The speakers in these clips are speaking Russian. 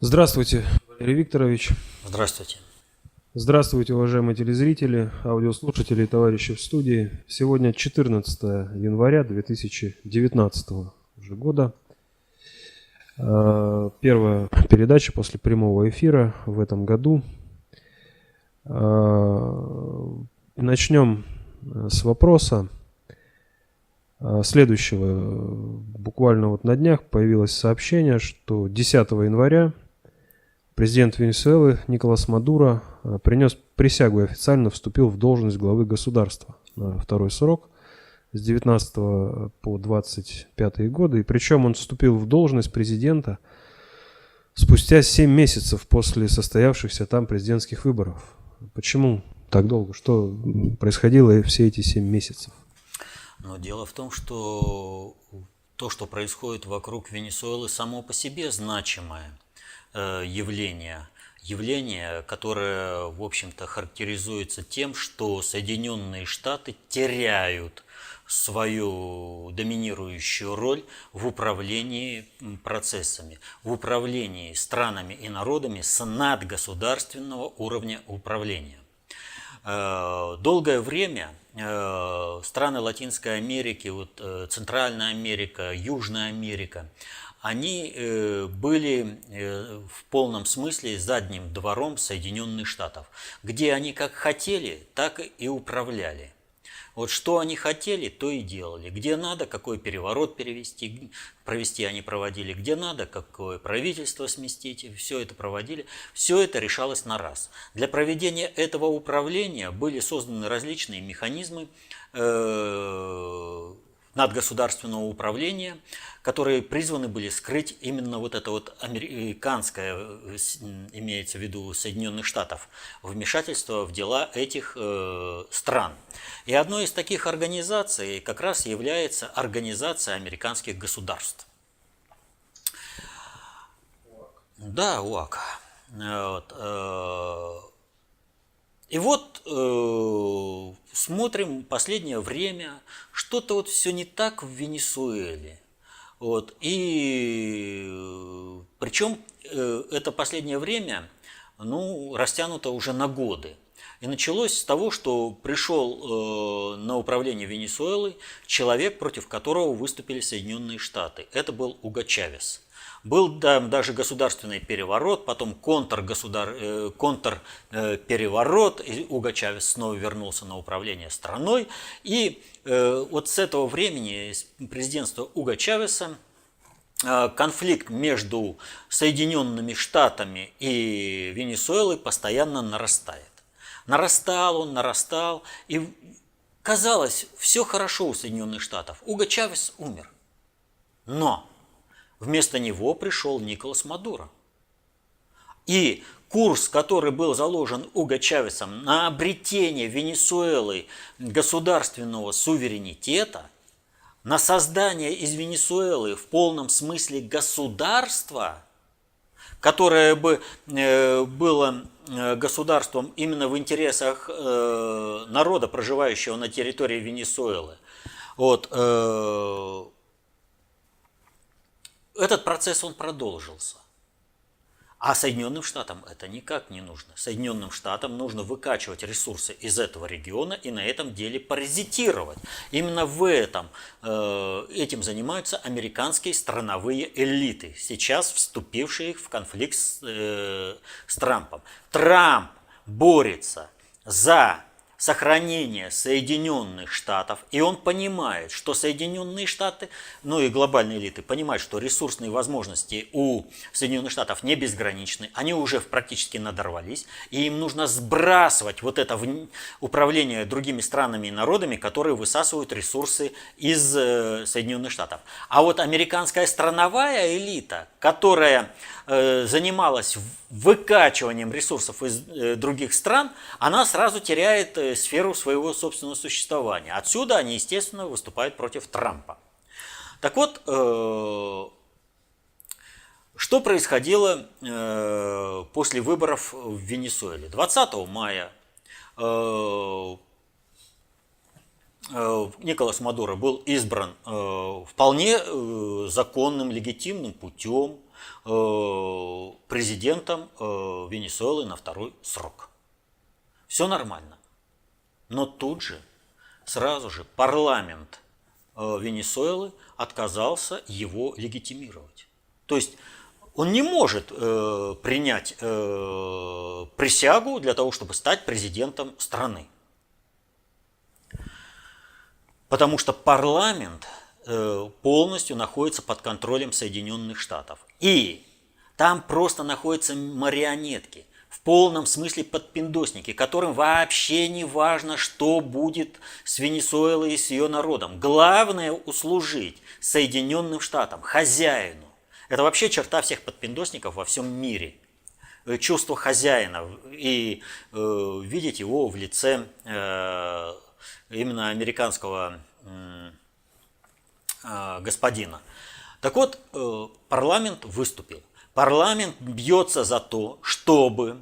Здравствуйте, Валерий Викторович. Здравствуйте. Здравствуйте, уважаемые телезрители, аудиослушатели и товарищи в студии. Сегодня 14 января 2019 уже года. Первая передача после прямого эфира в этом году. Начнем с вопроса следующего. Буквально вот на днях появилось сообщение, что 10 января президент Венесуэлы Николас Мадуро принес присягу и официально вступил в должность главы государства на второй срок с 19 по 25 годы. И причем он вступил в должность президента спустя 7 месяцев после состоявшихся там президентских выборов. Почему так долго? Что происходило все эти 7 месяцев? Но дело в том, что то, что происходит вокруг Венесуэлы, само по себе значимое явление, которое, в общем-то, характеризуется тем, что Соединенные Штаты теряют свою доминирующую роль в управлении процессами, в управлении странами и народами с надгосударственного уровня управления. Долгое время страны Латинской Америки, Центральная Америка, Южная Америка, они были в полном смысле задним двором Соединенных Штатов, где они как хотели, так и управляли. Вот что они хотели, то и делали. Где надо, какой переворот провести они проводили. Где надо, какое правительство сместить, все это проводили. Все это решалось на раз. Для проведения этого управления были созданы различные механизмы надгосударственного управления, которые призваны были скрыть именно вот это вот американское, имеется в виду Соединенных Штатов, вмешательство в дела этих стран. И одной из таких организаций как раз является Организация американских государств. Да, ОАК. И вот смотрим последнее время, что-то вот все не так в Венесуэле. И причем это последнее время растянуто уже на годы. И началось с того, что пришел на управление Венесуэлой человек, против которого выступили Соединенные Штаты. Это был Уго Чавес. Был даже государственный переворот, потом контрпереворот, и Уго Чавес снова вернулся на управление страной. И вот с этого времени, с президентства Уго Чавеса, конфликт между Соединенными Штатами и Венесуэлой постоянно нарастает. Нарастал, и казалось, все хорошо у Соединенных Штатов. Уго Чавес умер. Но вместо него пришел Николас Мадуро. И курс, который был заложен Уго Чавесом на обретение Венесуэлы государственного суверенитета, на создание из Венесуэлы в полном смысле государства, которое бы было государством именно в интересах народа, проживающего на территории Венесуэлы. Этот процесс он продолжился. А Соединенным Штатам это никак не нужно. Соединенным Штатам нужно выкачивать ресурсы из этого региона и на этом деле паразитировать. Именно этим занимаются американские страновые элиты, сейчас вступившие в конфликт с Трампом. Трамп борется за сохранение Соединенных Штатов, и он понимает, что Соединенные Штаты, и глобальные элиты понимают, что ресурсные возможности у Соединенных Штатов не безграничны, они уже практически надорвались, и им нужно сбрасывать вот это управление другими странами и народами, которые высасывают ресурсы из Соединенных Штатов. А вот американская страновая элита, которая занималась выкачиванием ресурсов из других стран, она сразу теряет сферу своего собственного существования. Отсюда они, естественно, выступают против Трампа. Так вот, что происходило после выборов в Венесуэле? 20 мая Николас Мадуро был избран вполне законным, легитимным путем. президентом Венесуэлы на второй срок. Все нормально. Но тут же, сразу же, парламент Венесуэлы отказался его легитимировать. То есть он не может принять присягу для того, чтобы стать президентом страны. Потому что парламент полностью находится под контролем Соединенных Штатов. И там просто находятся марионетки, в полном смысле подпиндосники, которым вообще не важно, что будет с Венесуэлой и с ее народом. Главное услужить Соединенным Штатам, хозяину. Это вообще черта всех подпиндосников во всем мире. Чувство хозяина. И видеть его в лице именно американского господина. Так вот, парламент выступил. Парламент бьется за то, чтобы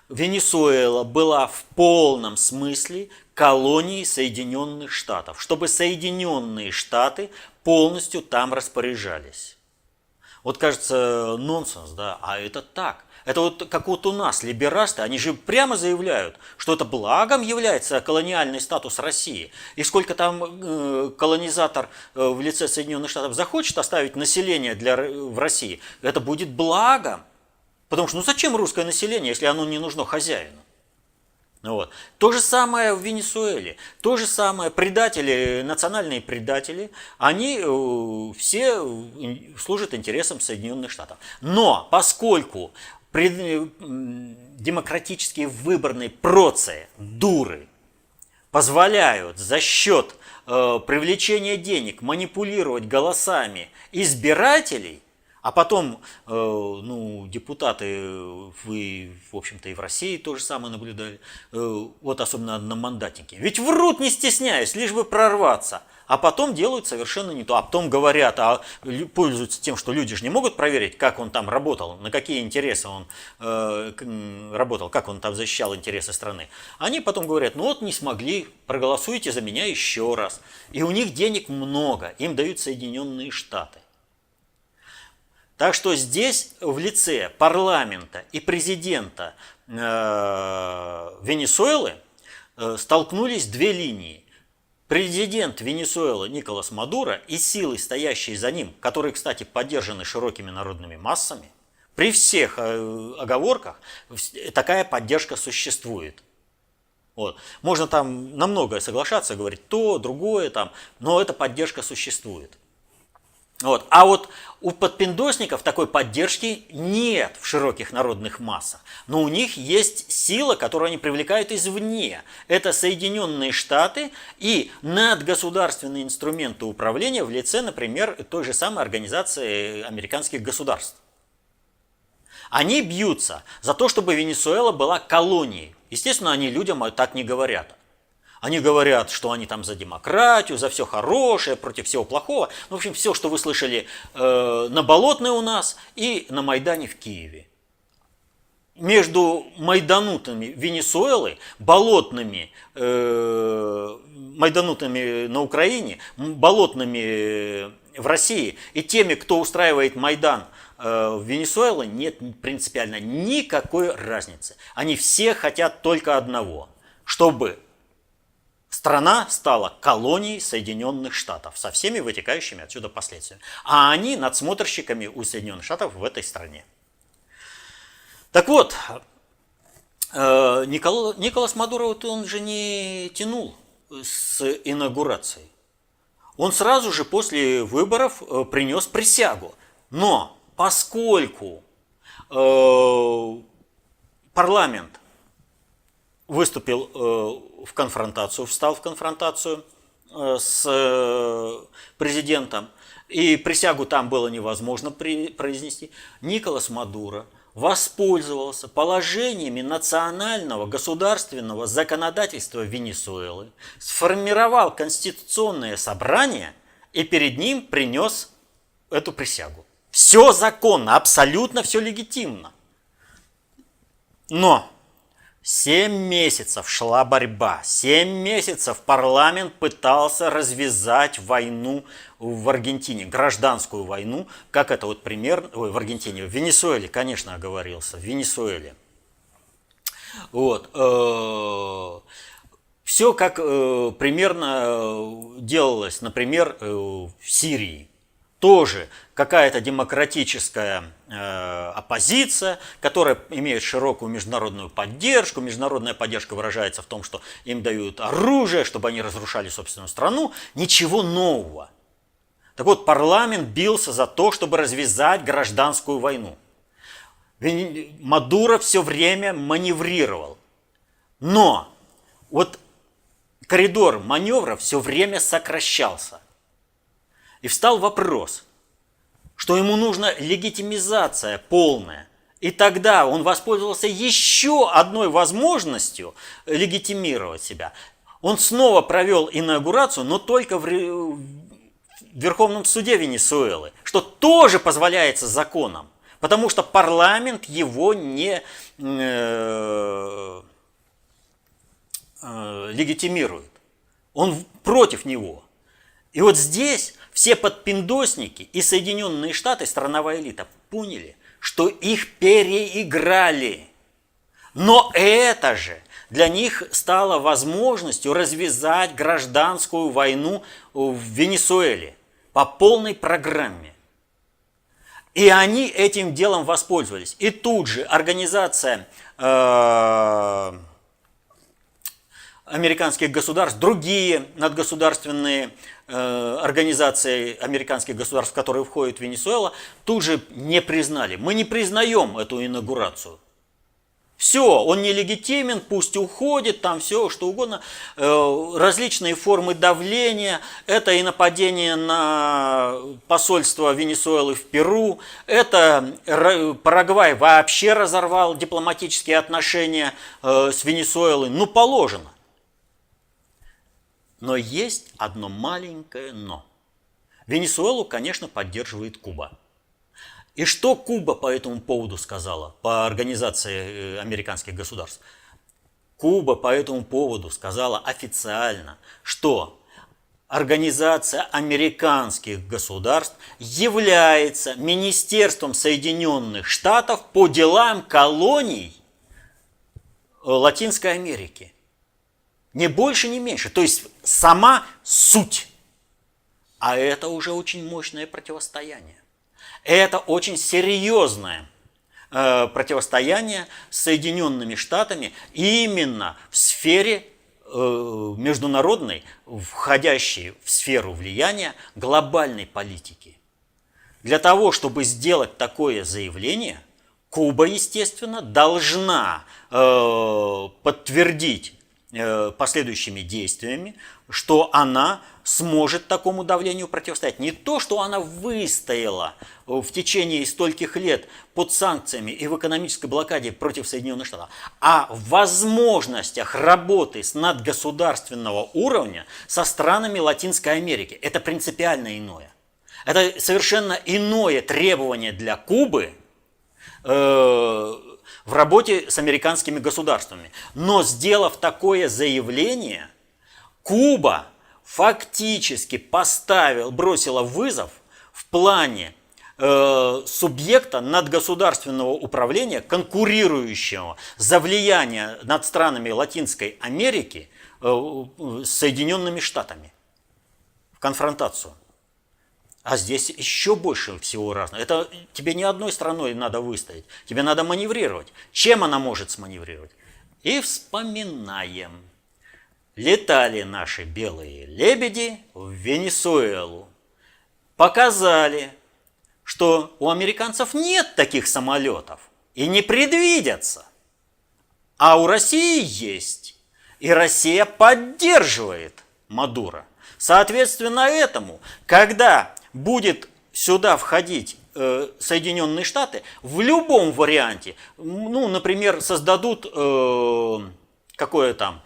Венесуэла была в полном смысле колонией Соединенных Штатов, чтобы Соединенные Штаты полностью там распоряжались. Вот кажется нонсенс, да, а это так. Это вот как вот у нас либерасты, они же прямо заявляют, что это благом является колониальный статус России. И сколько там колонизатор в лице Соединенных Штатов захочет оставить население в России, это будет благом. Потому что ну зачем русское население, если оно не нужно хозяину? Вот. То же самое в Венесуэле, то же самое предатели, национальные предатели, они все служат интересам Соединенных Штатов. Но поскольку демократические выборные процедуры позволяют за счет привлечения денег манипулировать голосами избирателей, а потом, депутаты, вы, в общем-то, и в России то же самое наблюдали, вот особенно одномандатники. Ведь врут, не стесняясь, лишь бы прорваться. А потом делают совершенно не то. А потом говорят, пользуются тем, что люди же не могут проверить, как он там работал, на какие интересы он работал, как он там защищал интересы страны. Они потом говорят, ну вот не смогли, проголосуйте за меня еще раз. И у них денег много, им дают Соединенные Штаты. Так что здесь в лице парламента и президента Венесуэлы столкнулись две линии. Президент Венесуэлы Николас Мадуро и силы, стоящие за ним, которые, кстати, поддержаны широкими народными массами, при всех оговорках такая поддержка существует. Вот. Можно там на многое соглашаться, говорить то, другое, там, но эта поддержка существует. Вот. А вот у подпиндосников такой поддержки нет в широких народных массах. Но у них есть сила, которую они привлекают извне. Это Соединенные Штаты и надгосударственные инструменты управления в лице, например, той же самой Организации американских государств. Они бьются за то, чтобы Венесуэла была колонией. Естественно, они людям так не говорят. Они говорят, что они там за демократию, за все хорошее, против всего плохого. В общем, все, что вы слышали на Болотной у нас и на Майдане в Киеве. Между майданутами Венесуэлы, болотными, майданутами на Украине, болотными в России и теми, кто устраивает Майдан в Венесуэле, нет принципиально никакой разницы. Они все хотят только одного, чтобы страна стала колонией Соединенных Штатов со всеми вытекающими отсюда последствиями. А они надсмотрщиками у Соединенных Штатов в этой стране. Так вот, Николас Мадуро, он же не тянул с инаугурацией. Он сразу же после выборов принес присягу. Но поскольку парламент выступил в конфронтацию, встал в конфронтацию с президентом, и присягу там было невозможно произнести, Николас Мадуро воспользовался положениями национального государственного законодательства Венесуэлы, сформировал конституционное собрание и перед ним принес эту присягу. Все законно, абсолютно все легитимно. Но 7 месяцев шла борьба, 7 месяцев парламент пытался развязать войну в Аргентине, гражданскую войну, как это вот пример, в Аргентине, в Венесуэле, конечно, оговорился, в Венесуэле. Вот. Все как примерно делалось, например, в Сирии. Тоже какая-то демократическая оппозиция, которая имеет широкую международную поддержку. Международная поддержка выражается в том, что им дают оружие, чтобы они разрушали собственную страну. Ничего нового. Так вот, парламент бился за то, чтобы развязать гражданскую войну. Мадуро все время маневрировал. Но вот коридор маневра все время сокращался. И встал вопрос, что ему нужна легитимизация полная. И тогда он воспользовался еще одной возможностью легитимировать себя. Он снова провел инаугурацию, но только в Верховном суде Венесуэлы, что тоже позволяется законом, потому что парламент его не легитимирует. Он против него. И вот здесь все подпиндосники и Соединенные Штаты, страновая элита, поняли, что их переиграли. Но это же для них стало возможностью развязать гражданскую войну в Венесуэле по полной программе. И они этим делом воспользовались. И тут же организация американских государств, другие надгосударственные организации американских государств, которые входят в Венесуэлу, тут же не признали. Мы не признаем эту инаугурацию. Все, он нелегитимен, пусть уходит, там все, что угодно. Различные формы давления, это и нападение на посольство Венесуэлы в Перу, это Парагвай вообще разорвал дипломатические отношения с Венесуэлой, ну положено. Но есть одно маленькое но. Венесуэлу, конечно, поддерживает Куба. И что Куба по этому поводу сказала, по организации американских государств? Куба по этому поводу сказала официально, что Организация американских государств является Министерством Соединенных Штатов по делам колоний Латинской Америки. Ни больше, ни меньше. То есть сама суть. А это уже очень мощное противостояние. Это очень серьезное противостояние с Соединенными Штатами именно в сфере международной, входящей в сферу влияния глобальной политики. Для того, чтобы сделать такое заявление, Куба, естественно, должна подтвердить последующими действиями, что она сможет такому давлению противостоять. Не то, что она выстояла в течение стольких лет под санкциями и в экономической блокаде против Соединенных Штатов, а в возможностях работы с надгосударственного уровня со странами Латинской Америки. Это принципиально иное. Это совершенно иное требование для Кубы в работе с американскими государствами. Но сделав такое заявление, Куба фактически бросила вызов в плане субъекта надгосударственного управления, конкурирующего за влияние над странами Латинской Америки с Соединенными Штатами в конфронтацию. А здесь еще больше всего разного. Это тебе не одной страной надо выстоять. Тебе надо маневрировать. Чем она может сманеврировать? И вспоминаем. Летали наши белые лебеди в Венесуэлу. Показали, что у американцев нет таких самолетов. И не предвидятся. А у России есть. И Россия поддерживает Мадуро. Соответственно этому, когда будет сюда входить Соединенные Штаты, в любом варианте, ну, например, создадут какое там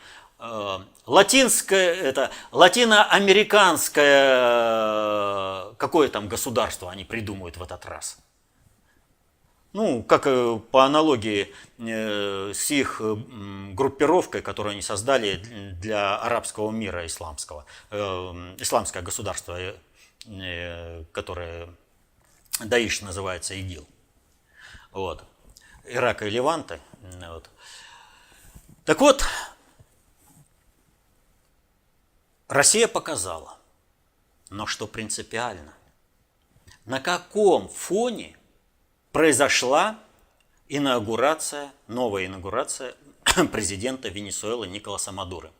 латиноамериканское какое там государство они придумают в этот раз. Ну, как по аналогии с их группировкой, которую они создали для арабского мира исламского. Исламское государство, которое Даиш называется, ИГИЛ. Вот. Ирак и Леванта. Вот. Так вот, Россия показала, но что принципиально, на каком фоне произошла новая инаугурация президента Венесуэлы Николаса Мадуро.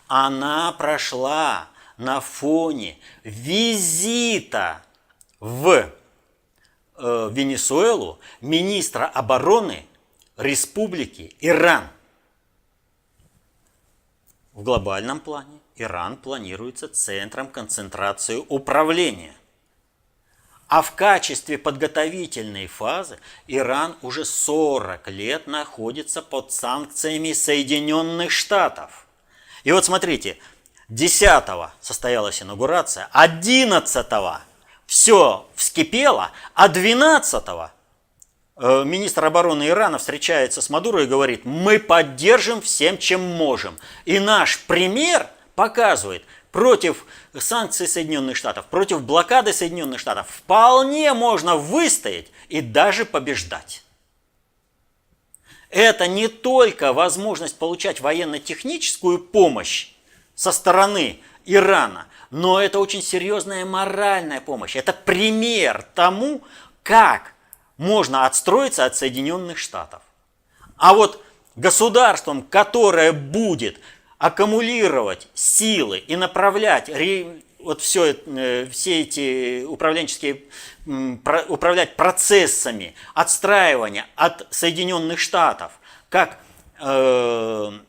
Она прошла на фоне визита в Венесуэлу министра обороны Республики Иран. В глобальном плане Иран планируется центром концентрации управления. А в качестве подготовительной фазы Иран уже 40 лет находится под санкциями Соединенных Штатов. И вот смотрите, 10-го состоялась инаугурация, 11-го все вскипело, а 12-го министр обороны Ирана встречается с Мадуро и говорит: мы поддержим всем, чем можем. И наш пример показывает, против санкций Соединенных Штатов, против блокады Соединенных Штатов вполне можно выстоять и даже побеждать. Это не только возможность получать военно-техническую помощь со стороны Ирана, но это очень серьезная моральная помощь. Это пример тому, как можно отстроиться от Соединенных Штатов. А вот государством, которое будет аккумулировать силы и направлять вот все эти управлять процессами отстраивания от Соединенных Штатов, как страны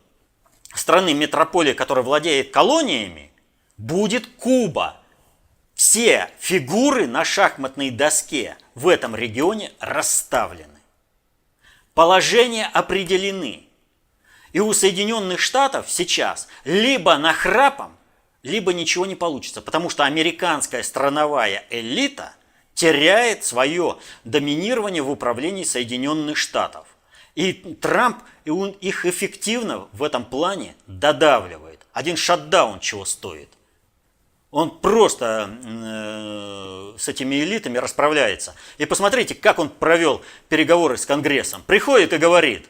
метрополии, которая владеет колониями, будет Куба. Все фигуры на шахматной доске в этом регионе расставлены. Положения определены. И у Соединенных Штатов сейчас либо нахрапом, либо ничего не получится, потому что американская страновая элита теряет свое доминирование в управлении Соединенных Штатов. И Трамп их эффективно в этом плане додавливает. Один шатдаун чего стоит. Он просто с этими элитами расправляется. И посмотрите, как он провел переговоры с Конгрессом. Приходит и говорит: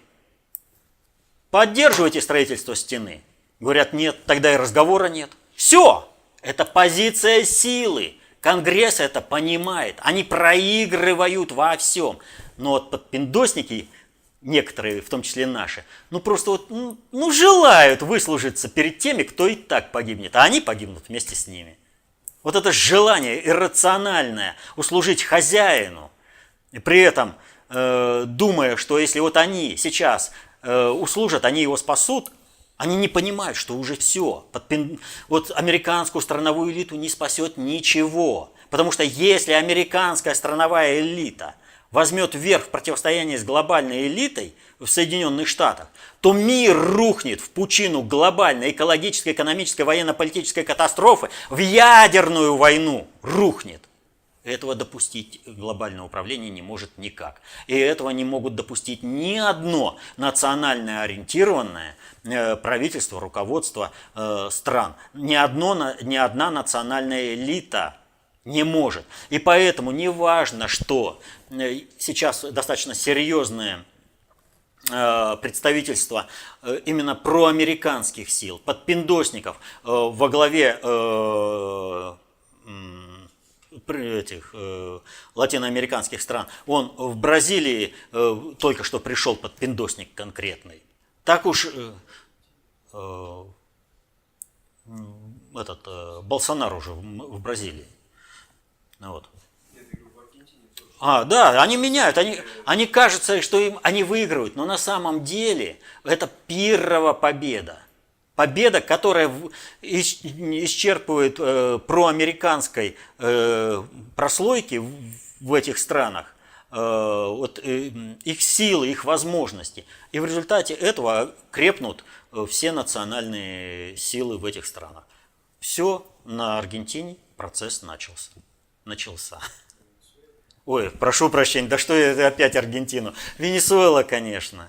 поддерживаете строительство стены? Говорят: нет, тогда и разговора нет. Все, это позиция силы. Конгресс это понимает. Они проигрывают во всем. Но вот подпиндосники, некоторые, в том числе наши, просто вот, желают выслужиться перед теми, кто и так погибнет. А они погибнут вместе с ними. Вот это желание иррациональное услужить хозяину, и при этом думая, что если вот они сейчас услужат, они его спасут, они не понимают, что уже все. Вот американскую страновую элиту не спасет ничего. Потому что если американская страновая элита возьмет верх в противостоянии с глобальной элитой в Соединенных Штатах, то мир рухнет в пучину глобальной экологической, экономической, военно-политической катастрофы, в ядерную войну рухнет. Этого допустить глобальное управление не может никак. И этого не могут допустить ни одно национально ориентированное правительство, руководство стран. Ни одна национальная элита не может. И поэтому не важно, что сейчас достаточно серьезное представительство именно проамериканских сил, подпиндосников во главе этих латиноамериканских стран. Он в Бразилии только что пришел подпиндосник конкретный. Так уж Болсонaro уже в Бразилии. Вот. Да, они меняют, они кажется, что они выигрывают, но на самом деле это пиррова победа. Победа, которая исчерпывает проамериканской прослойки в этих странах, их силы, их возможности. И в результате этого крепнут все национальные силы в этих странах. Все, на Аргентине процесс начался. Ой, прошу прощения, да что это опять Аргентину? Венесуэла, конечно.